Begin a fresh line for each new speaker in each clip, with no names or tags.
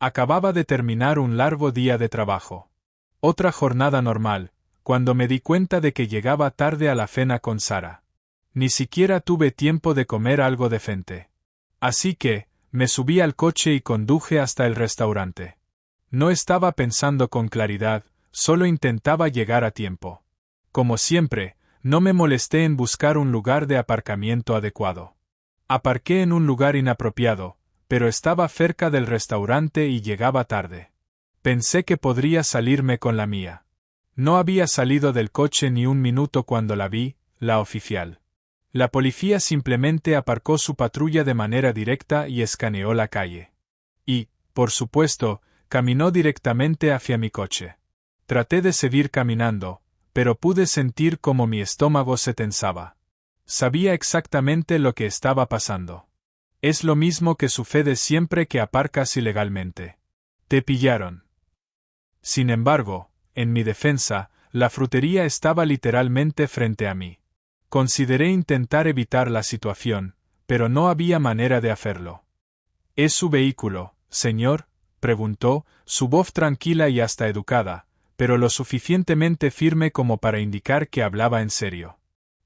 Acababa de terminar un largo día de trabajo. Otra jornada normal, cuando me di cuenta de que llegaba tarde a la cena con Sara. Ni siquiera tuve tiempo de comer algo decente. Así que, me subí al coche y conduje hasta el restaurante. No estaba pensando con claridad, solo intentaba llegar a tiempo. Como siempre, no me molesté en buscar un lugar de aparcamiento adecuado. Aparqué en un lugar inapropiado, pero estaba cerca del restaurante y llegaba tarde. Pensé que podría salirme con la mía. No había salido del coche ni un minuto cuando la vi, la oficial. La policía simplemente aparcó su patrulla de manera directa y escaneó la calle. Y, por supuesto, caminó directamente hacia mi coche. Traté de seguir caminando, pero pude sentir cómo mi estómago se tensaba. Sabía exactamente lo que estaba pasando. Es lo mismo que sucede siempre que aparcas ilegalmente. Te pillaron. Sin embargo, en mi defensa, la frutería estaba literalmente frente a mí. Consideré intentar evitar la situación, pero no había manera de hacerlo. ¿Es su vehículo, señor?, preguntó, su voz tranquila y hasta educada, pero lo suficientemente firme como para indicar que hablaba en serio.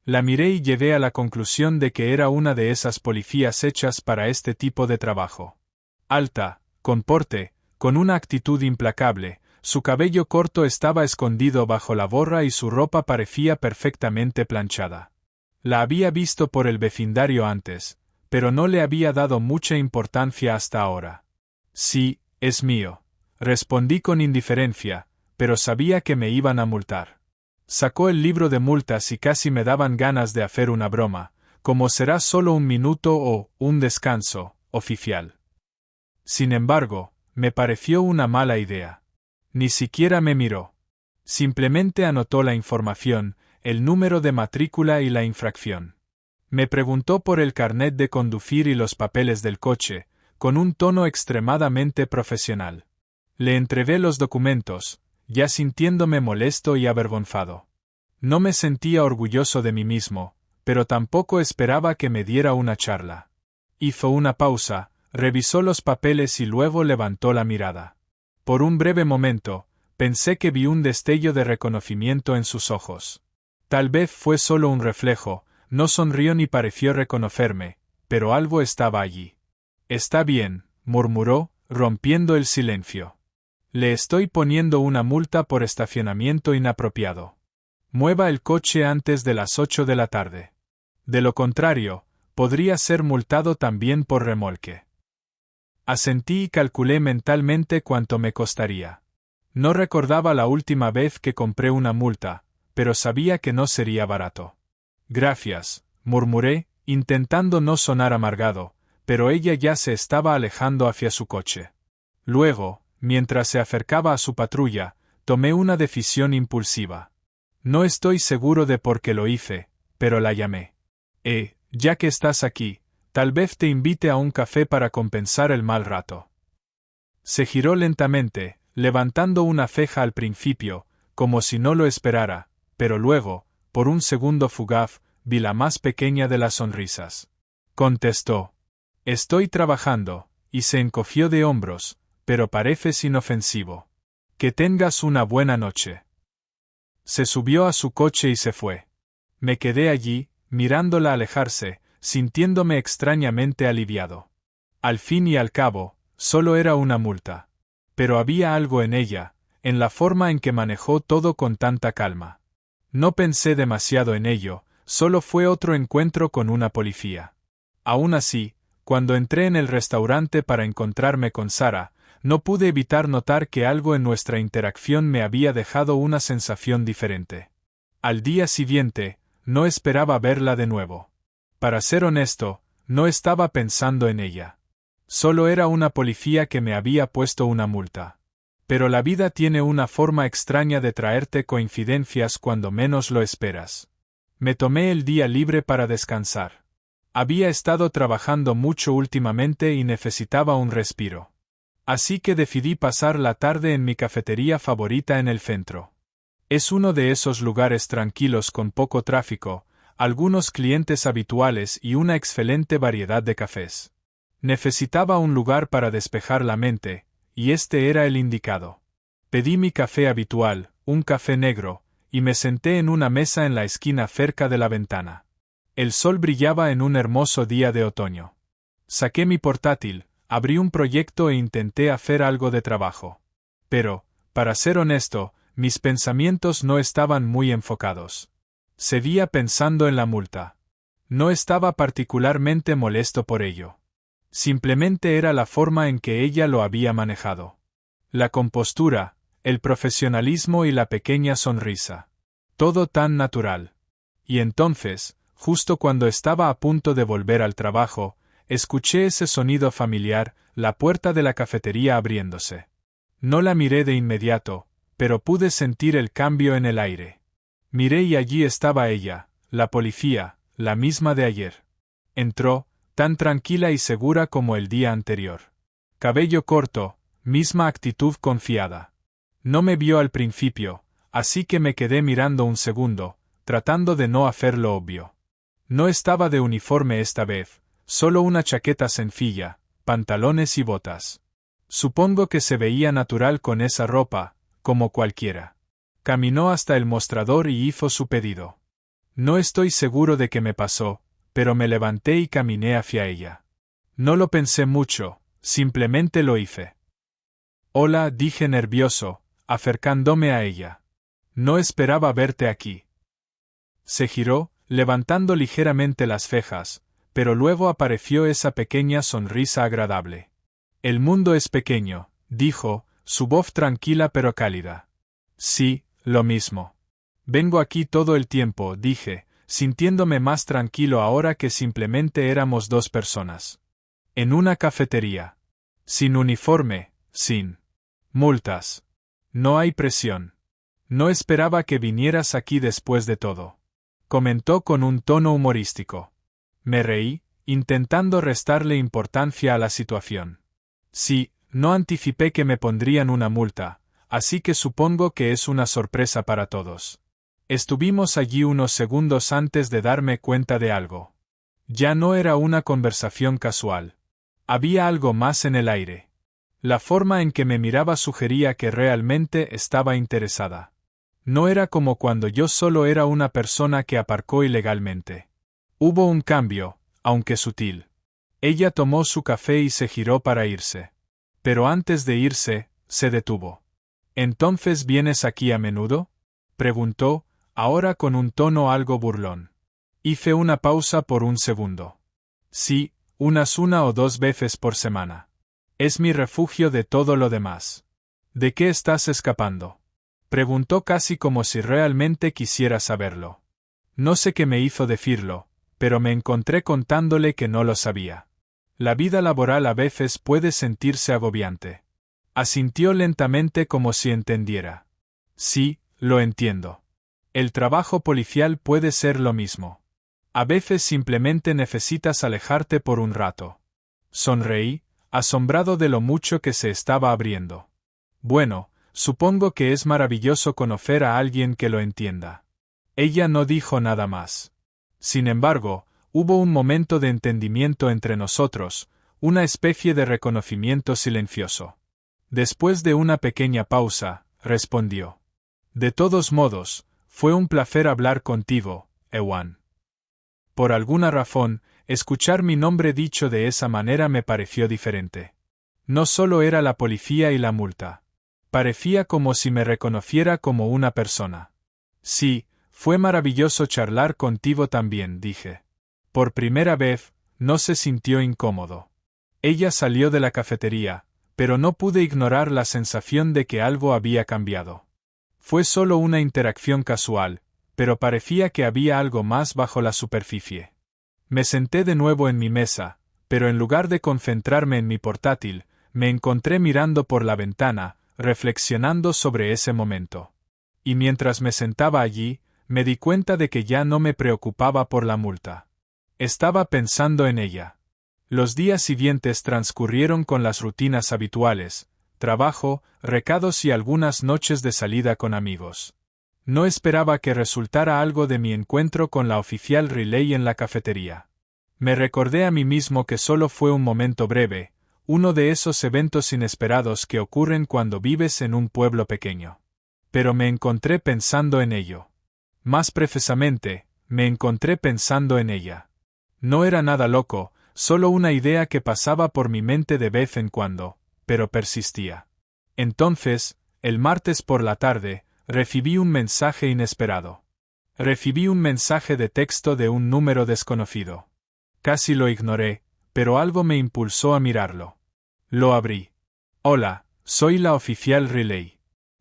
La miré y llegué a la conclusión de que era una de esas policías hechas para este tipo de trabajo. Alta, con porte, con una actitud implacable, su cabello corto estaba escondido bajo la gorra y su ropa parecía perfectamente planchada. La había visto por el vecindario antes, pero no le había dado mucha importancia hasta ahora. Sí, es mío, respondí con indiferencia, pero sabía que me iban a multar. Sacó el libro de multas y casi me daban ganas de hacer una broma, como será solo un minuto o un descanso, oficial. Sin embargo, me pareció una mala idea. Ni siquiera me miró. Simplemente anotó la información, el número de matrícula y la infracción. Me preguntó por el carnet de conducir y los papeles del coche, con un tono extremadamente profesional. Le entregué los documentos, ya sintiéndome molesto y avergonzado. No me sentía orgulloso de mí mismo, pero tampoco esperaba que me diera una charla. Hizo una pausa, revisó los papeles y luego levantó la mirada. Por un breve momento, pensé que vi un destello de reconocimiento en sus ojos. Tal vez fue solo un reflejo, no sonrió ni pareció reconocerme, pero algo estaba allí. Está bien, murmuró, rompiendo el silencio. Le estoy poniendo una multa por estacionamiento inapropiado. Mueva el coche antes de las 8 de la tarde. De lo contrario, podría ser multado también por remolque. Asentí y calculé mentalmente cuánto me costaría. No recordaba la última vez que compré una multa, pero sabía que no sería barato. Gracias, murmuré, intentando no sonar amargado, pero ella ya se estaba alejando hacia su coche. Luego, mientras se acercaba a su patrulla, tomé una decisión impulsiva. No estoy seguro de por qué lo hice, pero la llamé. Ya que estás aquí, tal vez te invite a un café para compensar el mal rato. Se giró lentamente, levantando una ceja al principio, como si no lo esperara, pero luego, por un segundo fugaz, vi la más pequeña de las sonrisas. Contestó. Estoy trabajando, y se encogió de hombros, pero pareces inofensivo. Que tengas una buena noche. Se subió a su coche y se fue. Me quedé allí, mirándola alejarse, sintiéndome extrañamente aliviado. Al fin y al cabo, solo era una multa. Pero había algo en ella, en la forma en que manejó todo con tanta calma. No pensé demasiado en ello, solo fue otro encuentro con una policía. Aún así, cuando entré en el restaurante para encontrarme con Sara, no pude evitar notar que algo en nuestra interacción me había dejado una sensación diferente. Al día siguiente, no esperaba verla de nuevo. Para ser honesto, no estaba pensando en ella. Solo era una policía que me había puesto una multa. Pero la vida tiene una forma extraña de traerte coincidencias cuando menos lo esperas. Me tomé el día libre para descansar. Había estado trabajando mucho últimamente y necesitaba un respiro. Así que decidí pasar la tarde en mi cafetería favorita en el centro. Es uno de esos lugares tranquilos con poco tráfico, algunos clientes habituales y una excelente variedad de cafés. Necesitaba un lugar para despejar la mente, y este era el indicado. Pedí mi café habitual, un café negro, y me senté en una mesa en la esquina cerca de la ventana. El sol brillaba en un hermoso día de otoño. Saqué mi portátil, abrí un proyecto e intenté hacer algo de trabajo. Pero, para ser honesto, mis pensamientos no estaban muy enfocados. Seguía pensando en la multa. No estaba particularmente molesto por ello. Simplemente era la forma en que ella lo había manejado. La compostura, el profesionalismo y la pequeña sonrisa. Todo tan natural. Y entonces, justo cuando estaba a punto de volver al trabajo, escuché ese sonido familiar, la puerta de la cafetería abriéndose. No la miré de inmediato, pero pude sentir el cambio en el aire. Miré y allí estaba ella, la policía, la misma de ayer. Entró, tan tranquila y segura como el día anterior. Cabello corto, misma actitud confiada. No me vio al principio, así que me quedé mirando un segundo, tratando de no hacerlo obvio. No estaba de uniforme esta vez, solo una chaqueta sencilla, pantalones y botas. Supongo que se veía natural con esa ropa, como cualquiera. Caminó hasta el mostrador y hizo su pedido. No estoy seguro de qué me pasó, pero me levanté y caminé hacia ella. No lo pensé mucho, simplemente lo hice. Hola, dije nervioso, acercándome a ella. No esperaba verte aquí. Se giró, levantando ligeramente las cejas, pero luego apareció esa pequeña sonrisa agradable. El mundo es pequeño, dijo, su voz tranquila pero cálida. Sí, lo mismo. Vengo aquí todo el tiempo, dije, sintiéndome más tranquilo ahora que simplemente éramos dos personas. En una cafetería. Sin uniforme, sin multas. No hay presión. No esperaba que vinieras aquí después de todo. Comentó con un tono humorístico. Me reí, intentando restarle importancia a la situación. Sí, no anticipé que me pondrían una multa, así que supongo que es una sorpresa para todos. Estuvimos allí unos segundos antes de darme cuenta de algo. Ya no era una conversación casual. Había algo más en el aire. La forma en que me miraba sugería que realmente estaba interesada. No era como cuando yo solo era una persona que aparcó ilegalmente. Hubo un cambio, aunque sutil. Ella tomó su café y se giró para irse. Pero antes de irse, se detuvo. ¿Entonces vienes aquí a menudo?, preguntó, ahora con un tono algo burlón. Hice una pausa por un segundo. Sí, unas 1 o 2 veces por semana. Es mi refugio de todo lo demás. ¿De qué estás escapando?, preguntó casi como si realmente quisiera saberlo. No sé qué me hizo decirlo, pero me encontré contándole que no lo sabía. La vida laboral a veces puede sentirse agobiante. Asintió lentamente como si entendiera. Sí, lo entiendo. El trabajo policial puede ser lo mismo. A veces simplemente necesitas alejarte por un rato. Sonreí, asombrado de lo mucho que se estaba abriendo. Bueno, supongo que es maravilloso conocer a alguien que lo entienda. Ella no dijo nada más. Sin embargo, hubo un momento de entendimiento entre nosotros, una especie de reconocimiento silencioso. Después de una pequeña pausa, respondió. De todos modos, fue un placer hablar contigo, Ewan. Por alguna razón, escuchar mi nombre dicho de esa manera me pareció diferente. No solo era la policía y la multa. Parecía como si me reconociera como una persona. Sí, fue maravilloso charlar contigo también, dije. Por primera vez, no se sintió incómodo. Ella salió de la cafetería, pero no pude ignorar la sensación de que algo había cambiado. Fue solo una interacción casual, pero parecía que había algo más bajo la superficie. Me senté de nuevo en mi mesa, pero en lugar de concentrarme en mi portátil, me encontré mirando por la ventana, reflexionando sobre ese momento. Y mientras me sentaba allí, me di cuenta de que ya no me preocupaba por la multa. Estaba pensando en ella. Los días siguientes transcurrieron con las rutinas habituales, trabajo, recados y algunas noches de salida con amigos. No esperaba que resultara algo de mi encuentro con la oficial Riley en la cafetería. Me recordé a mí mismo que solo fue un momento breve, Uno de esos eventos inesperados que ocurren cuando vives en un pueblo pequeño. Pero me encontré pensando en ello. Más precisamente, me encontré pensando en ella. No era nada loco, solo una idea que pasaba por mi mente de vez en cuando, pero persistía. Entonces, el martes por la tarde, recibí un mensaje inesperado. Recibí un mensaje de texto de un número desconocido. Casi lo ignoré, pero algo me impulsó a mirarlo. Lo abrí. Hola, soy la oficial Riley.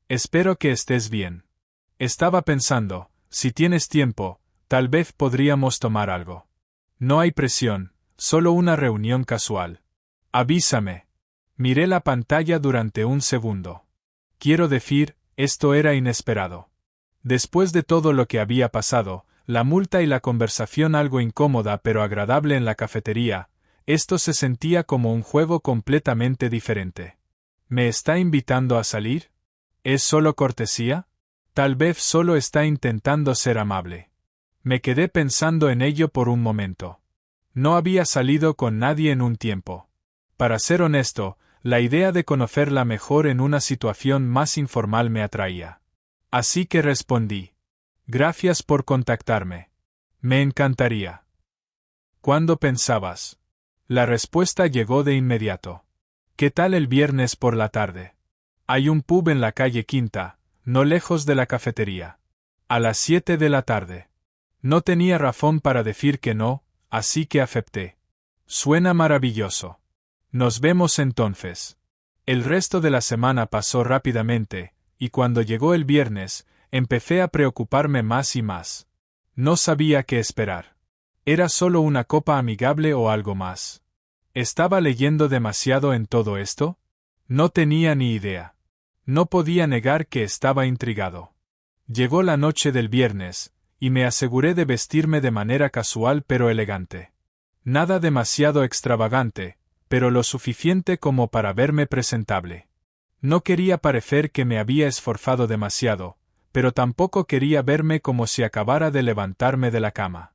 Espero que estés bien. Estaba pensando, si tienes tiempo, tal vez podríamos tomar algo. No hay presión, solo una reunión casual. Avísame. Miré la pantalla durante un segundo. Quiero decir, esto era inesperado. Después de todo lo que había pasado, la multa y la conversación algo incómoda pero agradable en la cafetería, esto se sentía como un juego completamente diferente. ¿Me está invitando a salir? ¿Es solo cortesía? Tal vez solo está intentando ser amable. Me quedé pensando en ello por un momento. No había salido con nadie en un tiempo. Para ser honesto, la idea de conocerla mejor en una situación más informal me atraía. Así que respondí. Gracias por contactarme. Me encantaría. ¿Cuándo pensabas? La respuesta llegó de inmediato. ¿Qué tal el viernes por la tarde? Hay un pub en la calle Quinta, no lejos de la cafetería. A las 7 de la tarde. No tenía razón para decir que no, así que acepté. Suena maravilloso. Nos vemos entonces. El resto de la semana pasó rápidamente, y cuando llegó el viernes, empecé a preocuparme más y más. No sabía qué esperar. ¿Era solo una copa amigable o algo más? ¿Estaba leyendo demasiado en todo esto? No tenía ni idea. No podía negar que estaba intrigado. Llegó la noche del viernes, y me aseguré de vestirme de manera casual pero elegante. Nada demasiado extravagante, pero lo suficiente como para verme presentable. No quería parecer que me había esforzado demasiado, pero tampoco quería verme como si acabara de levantarme de la cama.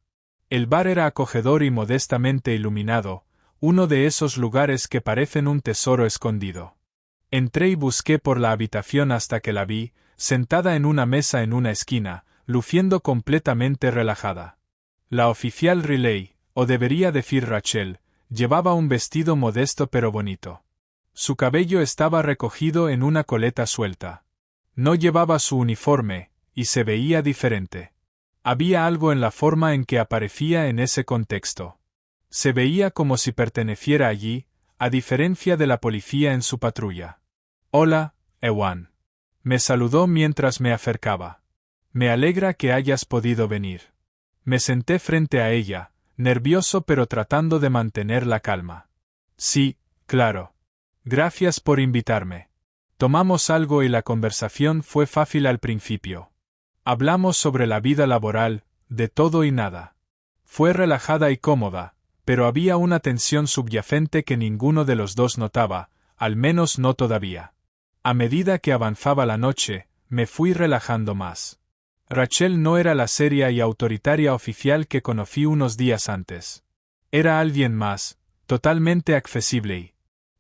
El bar era acogedor y modestamente iluminado, uno de esos lugares que parecen un tesoro escondido. Entré y busqué por la habitación hasta que la vi, sentada en una mesa en una esquina, luciendo completamente relajada. La oficial Riley, o debería decir Rachel, llevaba un vestido modesto pero bonito. Su cabello estaba recogido en una coleta suelta. No llevaba su uniforme, y se veía diferente. Había algo en la forma en que aparecía en ese contexto. Se veía como si perteneciera allí, a diferencia de la policía en su patrulla. Hola, Ewan. Me saludó mientras me acercaba. Me alegra que hayas podido venir. Me senté frente a ella, nervioso pero tratando de mantener la calma. Sí, claro. Gracias por invitarme. Tomamos algo y la conversación fue fácil al principio. Hablamos sobre la vida laboral, de todo y nada. Fue relajada y cómoda, pero había una tensión subyacente que ninguno de los dos notaba, al menos no todavía. A medida que avanzaba la noche, me fui relajando más. Rachel no era la seria y autoritaria oficial que conocí unos días antes. Era alguien más, totalmente accesible y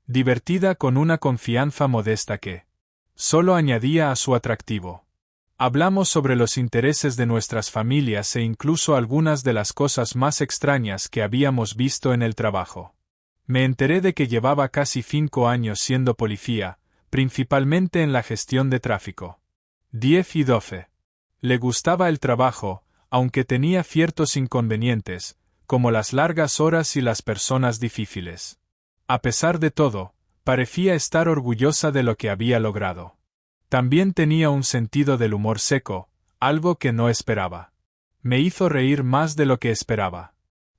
divertida con una confianza modesta que solo añadía a su atractivo. Hablamos sobre los intereses de nuestras familias e incluso algunas de las cosas más extrañas que habíamos visto en el trabajo. Me enteré de que llevaba casi 5 años siendo policía, principalmente en la gestión de tráfico. 10 y 12. Le gustaba el trabajo, aunque tenía ciertos inconvenientes, como las largas horas y las personas difíciles. A pesar de todo, parecía estar orgullosa de lo que había logrado. También tenía un sentido del humor seco, algo que no esperaba. Me hizo reír más de lo que esperaba.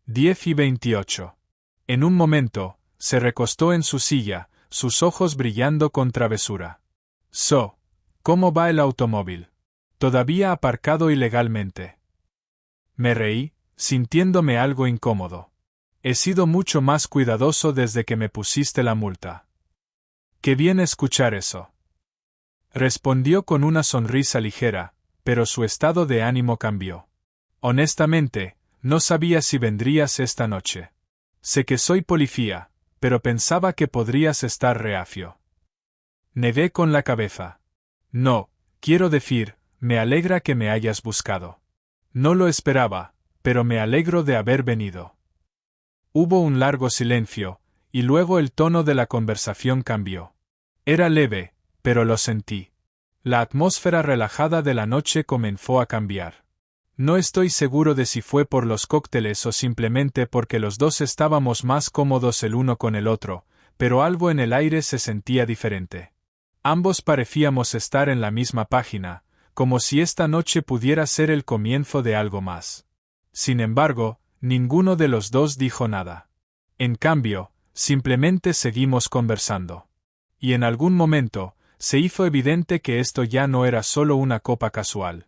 10 y 28. En un momento, se recostó en su silla, sus ojos brillando con travesura. ¿Cómo va el automóvil? Todavía aparcado ilegalmente. Me reí, sintiéndome algo incómodo. He sido mucho más cuidadoso desde que me pusiste la multa. Qué bien escuchar eso. Respondió con una sonrisa ligera, pero su estado de ánimo cambió. Honestamente, no sabía si vendrías esta noche. Sé que soy policía, pero pensaba que podrías estar reacio. Negué con la cabeza. No, quiero decir, me alegra que me hayas buscado. No lo esperaba, pero me alegro de haber venido. Hubo un largo silencio, y luego el tono de la conversación cambió. Era leve, pero lo sentí. La atmósfera relajada de la noche comenzó a cambiar. No estoy seguro de si fue por los cócteles o simplemente porque los dos estábamos más cómodos el uno con el otro, pero algo en el aire se sentía diferente. Ambos parecíamos estar en la misma página, como si esta noche pudiera ser el comienzo de algo más. Sin embargo, ninguno de los dos dijo nada. En cambio, simplemente seguimos conversando. Y en algún momento, se hizo evidente que esto ya no era solo una copa casual.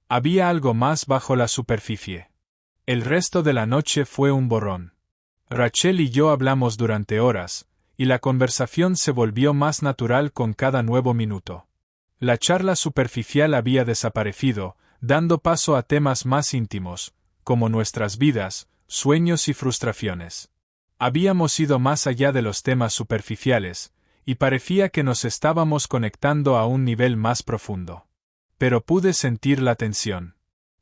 Había algo más bajo la superficie. El resto de la noche fue un borrón. Rachel y yo hablamos durante horas, y la conversación se volvió más natural con cada nuevo minuto. La charla superficial había desaparecido, dando paso a temas más íntimos, como nuestras vidas, sueños y frustraciones. Habíamos ido más allá de los temas superficiales, y parecía que nos estábamos conectando a un nivel más profundo. Pero pude sentir la tensión.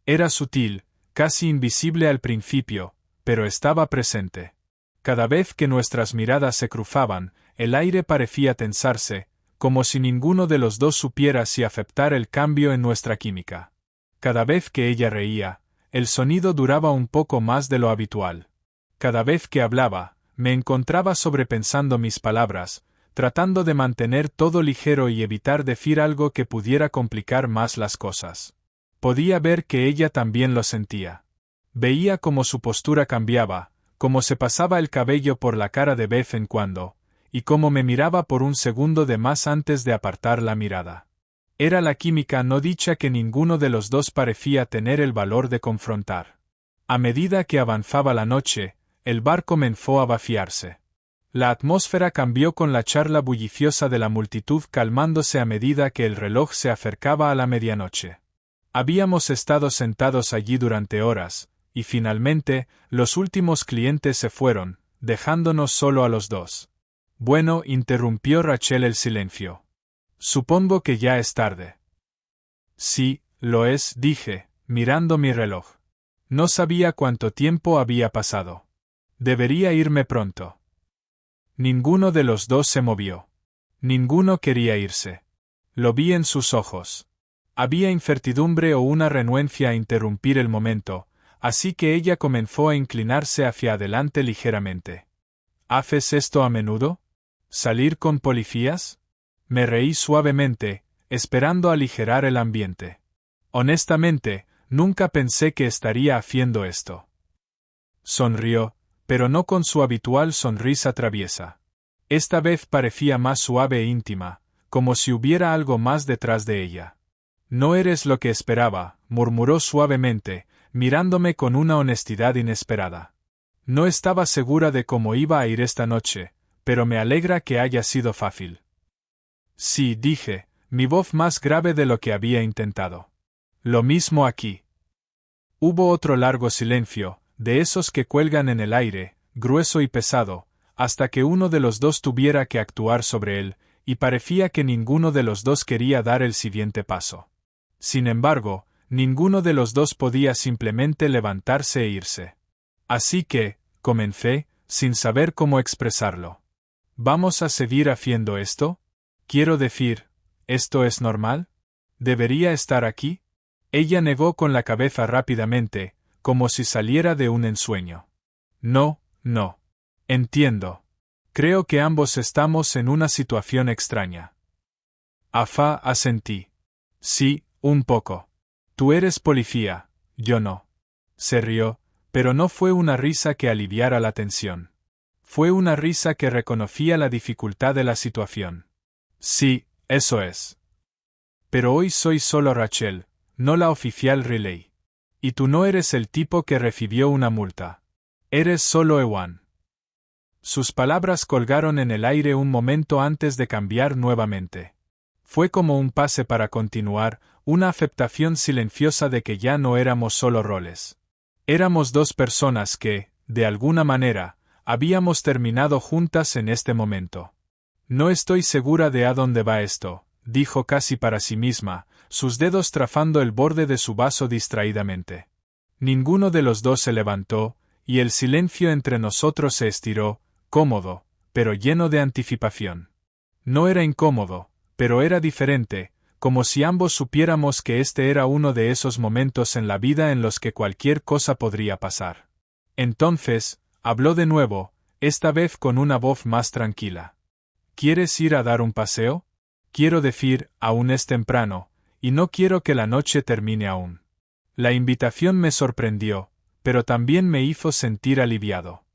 Era sutil, casi invisible al principio, pero estaba presente. Cada vez que nuestras miradas se cruzaban, el aire parecía tensarse, como si ninguno de los dos supiera si aceptar el cambio en nuestra química. Cada vez que ella reía, el sonido duraba un poco más de lo habitual. Cada vez que hablaba, me encontraba sobrepensando mis palabras, tratando de mantener todo ligero y evitar decir algo que pudiera complicar más las cosas. Podía ver que ella también lo sentía. Veía cómo su postura cambiaba, cómo se pasaba el cabello por la cara de vez en cuando, y cómo me miraba por un segundo de más antes de apartar la mirada. Era la química no dicha que ninguno de los dos parecía tener el valor de confrontar. A medida que avanzaba la noche, el bar comenzó a vaciarse. La atmósfera cambió con la charla bulliciosa de la multitud calmándose a medida que el reloj se acercaba a la medianoche. Habíamos estado sentados allí durante horas, y finalmente, los últimos clientes se fueron, dejándonos solo a los dos. Bueno, interrumpió Rachel el silencio. Supongo que ya es tarde. Sí, lo es, dije, mirando mi reloj. No sabía cuánto tiempo había pasado. Debería irme pronto. Ninguno de los dos se movió. Ninguno quería irse. Lo vi en sus ojos. Había incertidumbre o una renuencia a interrumpir el momento, así que ella comenzó a inclinarse hacia adelante ligeramente. ¿Haces esto a menudo? ¿Salir con policías? Me reí suavemente, esperando aligerar el ambiente. Honestamente, nunca pensé que estaría haciendo esto. Sonrió, pero no con su habitual sonrisa traviesa. Esta vez parecía más suave e íntima, como si hubiera algo más detrás de ella. No eres lo que esperaba, murmuró suavemente, mirándome con una honestidad inesperada. No estaba segura de cómo iba a ir esta noche, pero me alegra que haya sido fácil. Sí, dije, mi voz más grave de lo que había intentado. Lo mismo aquí. Hubo otro largo silencio, de esos que cuelgan en el aire, grueso y pesado, hasta que uno de los dos tuviera que actuar sobre él, y parecía que ninguno de los dos quería dar el siguiente paso. Sin embargo, ninguno de los dos podía simplemente levantarse e irse. Así que, comencé, sin saber cómo expresarlo. ¿Vamos a seguir haciendo esto? Quiero decir, ¿esto es normal? ¿Debería estar aquí? Ella negó con la cabeza rápidamente, como si saliera de un ensueño. No, no. Entiendo. Creo que ambos estamos en una situación extraña. Afá, asentí. Sí, un poco. Tú eres policía, yo no. Se rió, pero no fue una risa que aliviara la tensión. Fue una risa que reconocía la dificultad de la situación. Sí, eso es. Pero hoy soy solo Rachel, no la oficial Riley. Y tú no eres el tipo que recibió una multa. Eres solo Ewan. Sus palabras colgaron en el aire un momento antes de cambiar nuevamente. Fue como un pase para continuar, una aceptación silenciosa de que ya no éramos solo roles. Éramos dos personas que, de alguna manera, habíamos terminado juntas en este momento. No estoy segura de a dónde va esto, dijo casi para sí misma, sus dedos trazando el borde de su vaso distraídamente. Ninguno de los dos se levantó, y el silencio entre nosotros se estiró, cómodo, pero lleno de anticipación. No era incómodo, pero era diferente, como si ambos supiéramos que este era uno de esos momentos en la vida en los que cualquier cosa podría pasar. Entonces, habló de nuevo, esta vez con una voz más tranquila. ¿Quieres ir a dar un paseo? Quiero decir, aún es temprano, y no quiero que la noche termine aún. La invitación me sorprendió, pero también me hizo sentir aliviado.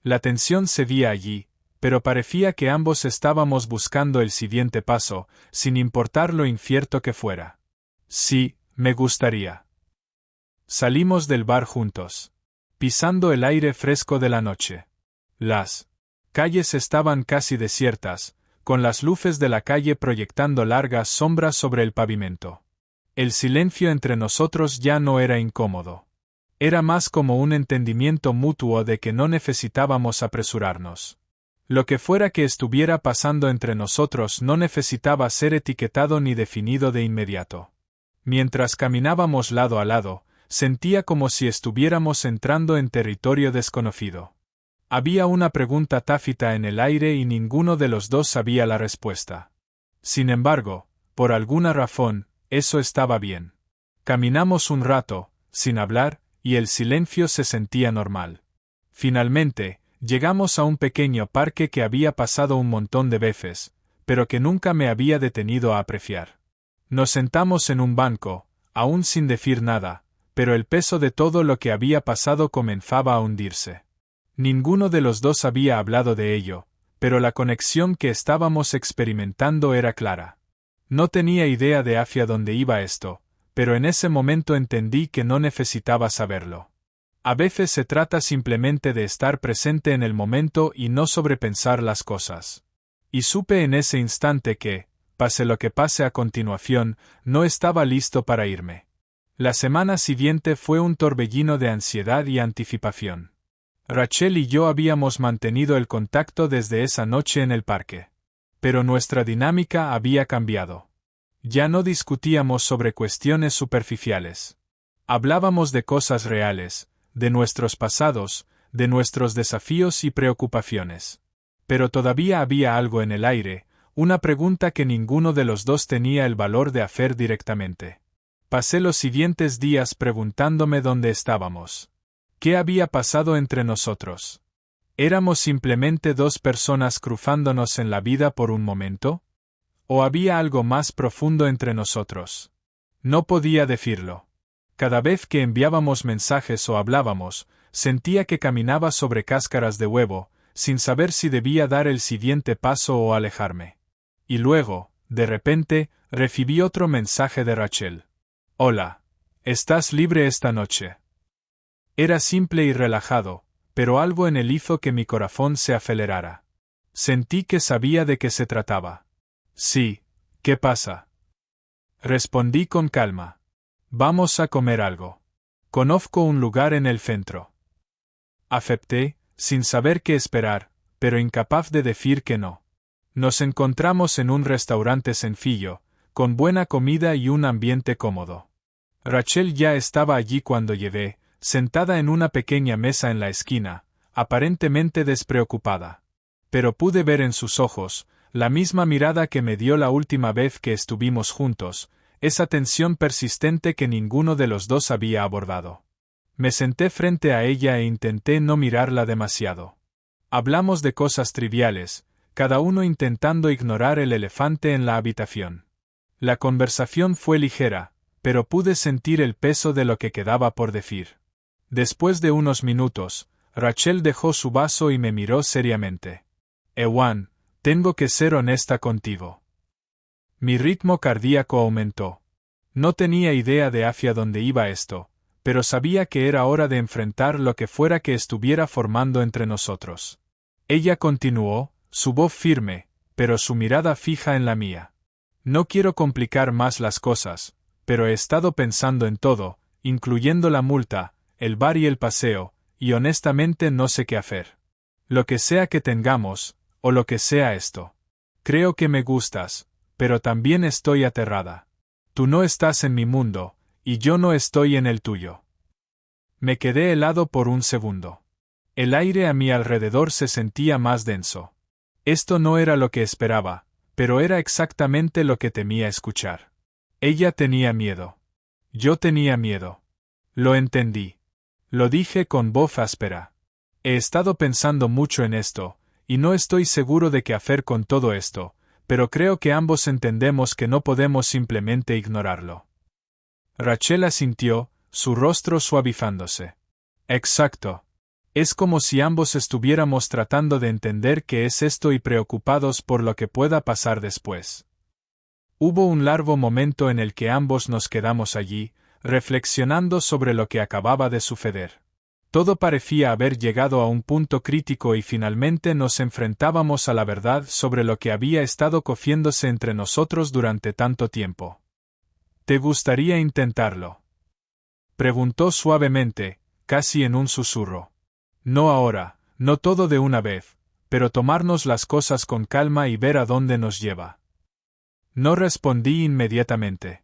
La tensión se veía allí, pero parecía que ambos estábamos buscando el siguiente paso, sin importar lo incierto que fuera. Sí, me gustaría. Salimos del bar juntos, pisando el aire fresco de la noche. Las calles estaban casi desiertas, con las luces de la calle proyectando largas sombras sobre el pavimento. El silencio entre nosotros ya no era incómodo. Era más como un entendimiento mutuo de que no necesitábamos apresurarnos. Lo que fuera que estuviera pasando entre nosotros no necesitaba ser etiquetado ni definido de inmediato. Mientras caminábamos lado a lado, sentía como si estuviéramos entrando en territorio desconocido. Había una pregunta tácita en el aire y ninguno de los dos sabía la respuesta. Sin embargo, por alguna razón, eso estaba bien. Caminamos un rato, sin hablar, y el silencio se sentía normal. Finalmente, llegamos a un pequeño parque que había pasado un montón de veces, pero que nunca me había detenido a apreciar. Nos sentamos en un banco, aún sin decir nada, pero el peso de todo lo que había pasado comenzaba a hundirse. Ninguno de los dos había hablado de ello, pero la conexión que estábamos experimentando era clara. No tenía idea de hacia dónde iba esto, pero en ese momento entendí que no necesitaba saberlo. A veces se trata simplemente de estar presente en el momento y no sobrepensar las cosas. Y supe en ese instante que, pase lo que pase a continuación, no estaba listo para irme. La semana siguiente fue un torbellino de ansiedad y anticipación. Rachel y yo habíamos mantenido el contacto desde esa noche en el parque. Pero nuestra dinámica había cambiado. Ya no discutíamos sobre cuestiones superficiales. Hablábamos de cosas reales, de nuestros pasados, de nuestros desafíos y preocupaciones. Pero todavía había algo en el aire, una pregunta que ninguno de los dos tenía el valor de hacer directamente. Pasé los siguientes días preguntándome dónde estábamos. ¿Qué había pasado entre nosotros? ¿Éramos simplemente dos personas cruzándonos en la vida por un momento? ¿O había algo más profundo entre nosotros? No podía decirlo. Cada vez que enviábamos mensajes o hablábamos, sentía que caminaba sobre cáscaras de huevo, sin saber si debía dar el siguiente paso o alejarme. Y luego, de repente, recibí otro mensaje de Rachel. Hola. ¿Estás libre esta noche? Era simple y relajado, pero algo en él hizo que mi corazón se acelerara. Sentí que sabía de qué se trataba. Sí, ¿qué pasa? Respondí con calma. Vamos a comer algo. Conozco un lugar en el centro. Acepté, sin saber qué esperar, pero incapaz de decir que no. Nos encontramos en un restaurante sencillo, con buena comida y un ambiente cómodo. Rachel ya estaba allí cuando llegué, sentada en una pequeña mesa en la esquina, aparentemente despreocupada. Pero pude ver en sus ojos, la misma mirada que me dio la última vez que estuvimos juntos, esa tensión persistente que ninguno de los dos había abordado. Me senté frente a ella e intenté no mirarla demasiado. Hablamos de cosas triviales, cada uno intentando ignorar el elefante en la habitación. La conversación fue ligera, pero pude sentir el peso de lo que quedaba por decir. Después de unos minutos, Rachel dejó su vaso y me miró seriamente. Ewan, tengo que ser honesta contigo. Mi ritmo cardíaco aumentó. No tenía idea de hacia dónde iba esto, pero sabía que era hora de enfrentar lo que fuera que estuviera formando entre nosotros. Ella continuó, su voz firme, pero su mirada fija en la mía. No quiero complicar más las cosas, pero he estado pensando en todo, incluyendo la multa, el bar y el paseo, y honestamente no sé qué hacer. Lo que sea que tengamos, o lo que sea esto. Creo que me gustas, pero también estoy aterrada. Tú no estás en mi mundo, y yo no estoy en el tuyo. Me quedé helado por un segundo. El aire a mi alrededor se sentía más denso. Esto no era lo que esperaba, pero era exactamente lo que temía escuchar. Ella tenía miedo. Yo tenía miedo. Lo entendí. Lo dije con voz áspera. He estado pensando mucho en esto, y no estoy seguro de qué hacer con todo esto, pero creo que ambos entendemos que no podemos simplemente ignorarlo. Rachel asintió, su rostro suavizándose. Exacto. Es como si ambos estuviéramos tratando de entender qué es esto y preocupados por lo que pueda pasar después. Hubo un largo momento en el que ambos nos quedamos allí, reflexionando sobre lo que acababa de suceder. Todo parecía haber llegado a un punto crítico y finalmente nos enfrentábamos a la verdad sobre lo que había estado cociéndose entre nosotros durante tanto tiempo. ¿Te gustaría intentarlo?, preguntó suavemente, casi en un susurro. No ahora, no todo de una vez, pero tomarnos las cosas con calma y ver a dónde nos lleva. No respondí inmediatamente.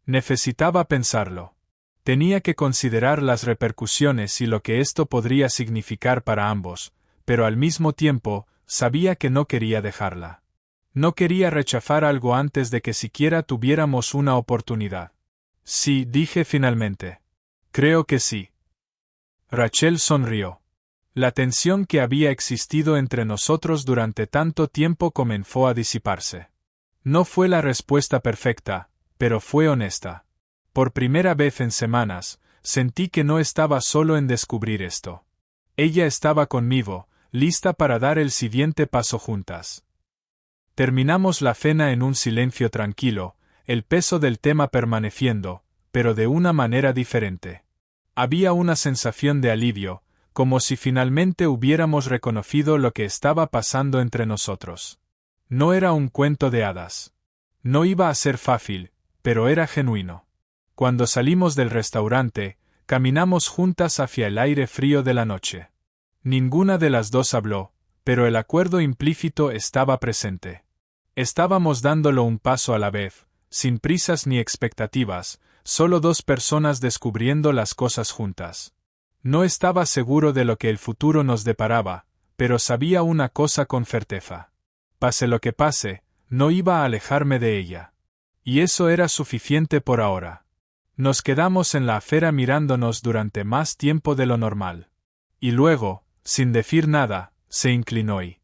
Necesitaba pensarlo. Tenía que considerar las repercusiones y lo que esto podría significar para ambos, pero al mismo tiempo, sabía que no quería dejarla. No quería rechazar algo antes de que siquiera tuviéramos una oportunidad. Sí, dije finalmente. Creo que sí. Rachel sonrió. La tensión que había existido entre nosotros durante tanto tiempo comenzó a disiparse. No fue la respuesta perfecta, pero fue honesta. Por primera vez en semanas, sentí que no estaba solo en descubrir esto. Ella estaba conmigo, lista para dar el siguiente paso juntas. Terminamos la cena en un silencio tranquilo, el peso del tema permaneciendo, pero de una manera diferente. Había una sensación de alivio, como si finalmente hubiéramos reconocido lo que estaba pasando entre nosotros. No era un cuento de hadas. No iba a ser fácil, pero era genuino. Cuando salimos del restaurante, caminamos juntas hacia el aire frío de la noche. Ninguna de las dos habló, pero el acuerdo implícito estaba presente. Estábamos dándolo un paso a la vez, sin prisas ni expectativas, solo dos personas descubriendo las cosas juntas. No estaba seguro de lo que el futuro nos deparaba, pero sabía una cosa con certeza. Pase lo que pase, no iba a alejarme de ella. Y eso era suficiente por ahora. Nos quedamos en la acera mirándonos durante más tiempo de lo normal. Y luego, sin decir nada, se inclinó y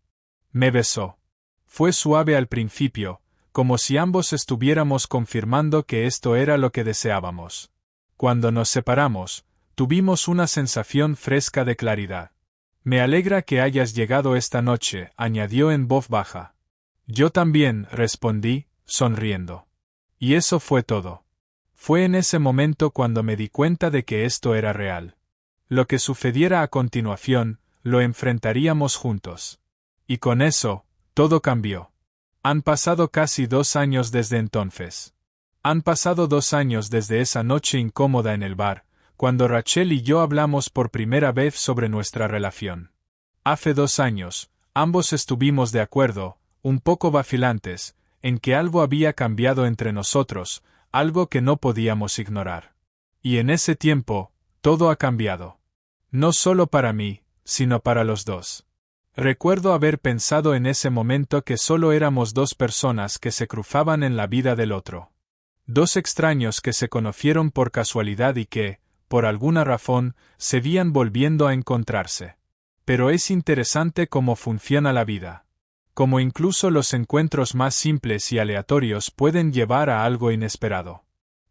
me besó. Fue suave al principio, como si ambos estuviéramos confirmando que esto era lo que deseábamos. Cuando nos separamos, tuvimos una sensación fresca de claridad. Me alegra que hayas llegado esta noche, añadió en voz baja. Yo también, respondí, sonriendo. Y eso fue todo. Fue en ese momento cuando me di cuenta de que esto era real. Lo que sucediera a continuación, lo enfrentaríamos juntos. Y con eso, todo cambió. Han pasado casi 2 años desde entonces. Han pasado 2 años desde esa noche incómoda en el bar, cuando Rachel y yo hablamos por primera vez sobre nuestra relación. Hace 2 años, ambos estuvimos de acuerdo, un poco vacilantes, en que algo había cambiado entre nosotros, algo que no podíamos ignorar. Y en ese tiempo, todo ha cambiado. No solo para mí, sino para los dos. Recuerdo haber pensado en ese momento que solo éramos dos personas que se cruzaban en la vida del otro. Dos extraños que se conocieron por casualidad y que, por alguna razón, se veían volviendo a encontrarse. Pero es interesante cómo funciona la vida. Cómo incluso los encuentros más simples y aleatorios pueden llevar a algo inesperado.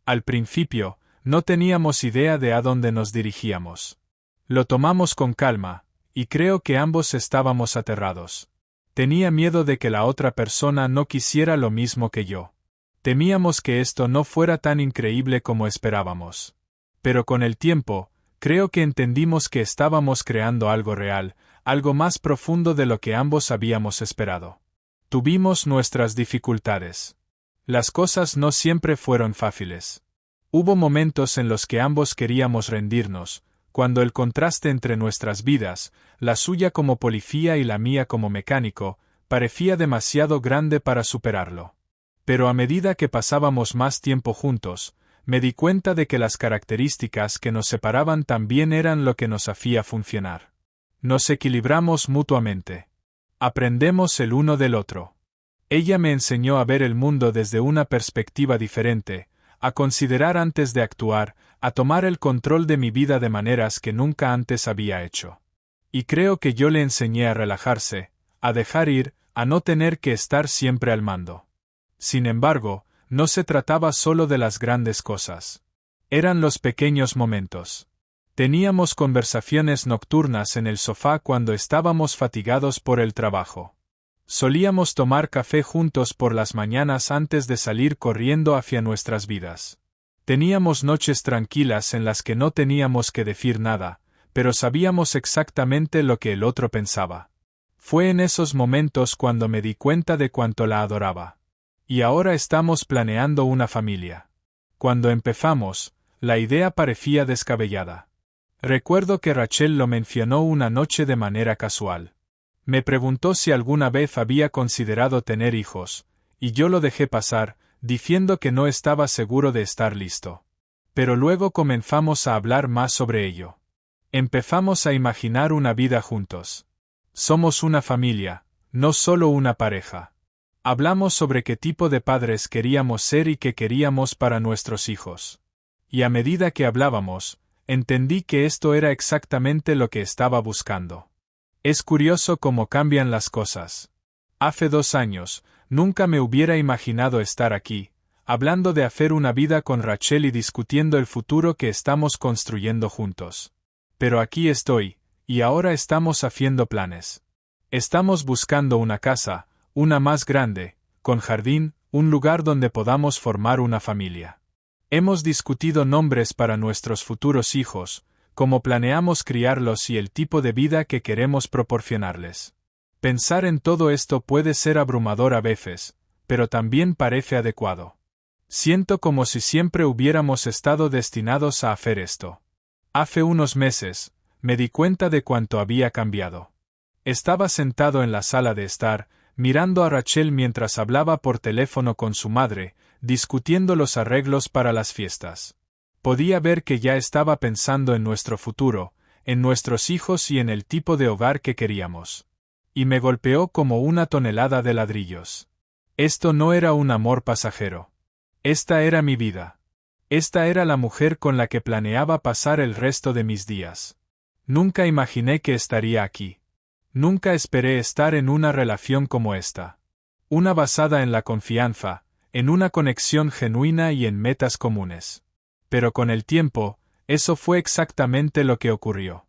Al principio, no teníamos idea de a dónde nos dirigíamos. Lo tomamos con calma, y creo que ambos estábamos aterrados. Tenía miedo de que la otra persona no quisiera lo mismo que yo. Temíamos que esto no fuera tan increíble como esperábamos. Pero con el tiempo, creo que entendimos que estábamos creando algo real, algo más profundo de lo que ambos habíamos esperado. Tuvimos nuestras dificultades. Las cosas no siempre fueron fáciles. Hubo momentos en los que ambos queríamos rendirnos, cuando el contraste entre nuestras vidas, la suya como policía y la mía como mecánico, parecía demasiado grande para superarlo. Pero a medida que pasábamos más tiempo juntos, me di cuenta de que las características que nos separaban también eran lo que nos hacía funcionar. Nos equilibramos mutuamente. Aprendemos el uno del otro. Ella me enseñó a ver el mundo desde una perspectiva diferente, a considerar antes de actuar, a tomar el control de mi vida de maneras que nunca antes había hecho. Y creo que yo le enseñé a relajarse, a dejar ir, a no tener que estar siempre al mando. Sin embargo, no se trataba solo de las grandes cosas. Eran los pequeños momentos. Teníamos conversaciones nocturnas en el sofá cuando estábamos fatigados por el trabajo. Solíamos tomar café juntos por las mañanas antes de salir corriendo hacia nuestras vidas. Teníamos noches tranquilas en las que no teníamos que decir nada, pero sabíamos exactamente lo que el otro pensaba. Fue en esos momentos cuando me di cuenta de cuánto la adoraba. Y ahora estamos planeando una familia. Cuando empezamos, la idea parecía descabellada. Recuerdo que Rachel lo mencionó una noche de manera casual. Me preguntó si alguna vez había considerado tener hijos, y yo lo dejé pasar, diciendo que no estaba seguro de estar listo. Pero luego comenzamos a hablar más sobre ello. Empezamos a imaginar una vida juntos. Somos una familia, no solo una pareja. Hablamos sobre qué tipo de padres queríamos ser y qué queríamos para nuestros hijos. Y a medida que hablábamos, entendí que esto era exactamente lo que estaba buscando. Es curioso cómo cambian las cosas. Hace 2 años, nunca me hubiera imaginado estar aquí, hablando de hacer una vida con Rachel y discutiendo el futuro que estamos construyendo juntos. Pero aquí estoy, y ahora estamos haciendo planes. Estamos buscando una casa, una más grande, con jardín, un lugar donde podamos formar una familia. Hemos discutido nombres para nuestros futuros hijos, cómo planeamos criarlos y el tipo de vida que queremos proporcionarles. Pensar en todo esto puede ser abrumador a veces, pero también parece adecuado. Siento como si siempre hubiéramos estado destinados a hacer esto. Hace unos meses, me di cuenta de cuánto había cambiado. Estaba sentado en la sala de estar, mirando a Rachel mientras hablaba por teléfono con su madre, discutiendo los arreglos para las fiestas. Podía ver que ya estaba pensando en nuestro futuro, en nuestros hijos y en el tipo de hogar que queríamos. Y me golpeó como una tonelada de ladrillos. Esto no era un amor pasajero. Esta era mi vida. Esta era la mujer con la que planeaba pasar el resto de mis días. Nunca imaginé que estaría aquí. Nunca esperé estar en una relación como esta. Una basada en la confianza, en una conexión genuina y en metas comunes. Pero con el tiempo, eso fue exactamente lo que ocurrió.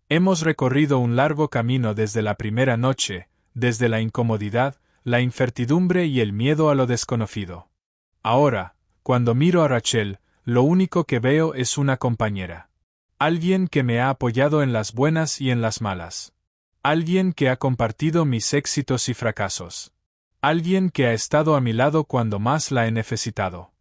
Hemos recorrido un largo camino desde la primera noche, desde la incomodidad, la incertidumbre y el miedo a lo desconocido. Ahora, cuando miro a Rachel, lo único que veo es una compañera. Alguien que me ha apoyado en las buenas y en las malas. Alguien que ha compartido mis éxitos y fracasos. Alguien que ha estado a mi lado cuando más la he necesitado.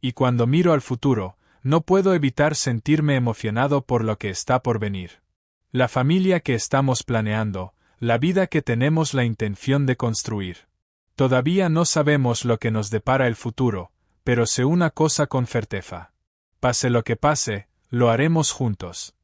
Y cuando miro al futuro, no puedo evitar sentirme emocionado por lo que está por venir. La familia que estamos planeando, la vida que tenemos la intención de construir. Todavía no sabemos lo que nos depara el futuro, pero sé una cosa con certeza. Pase lo que pase, lo haremos juntos.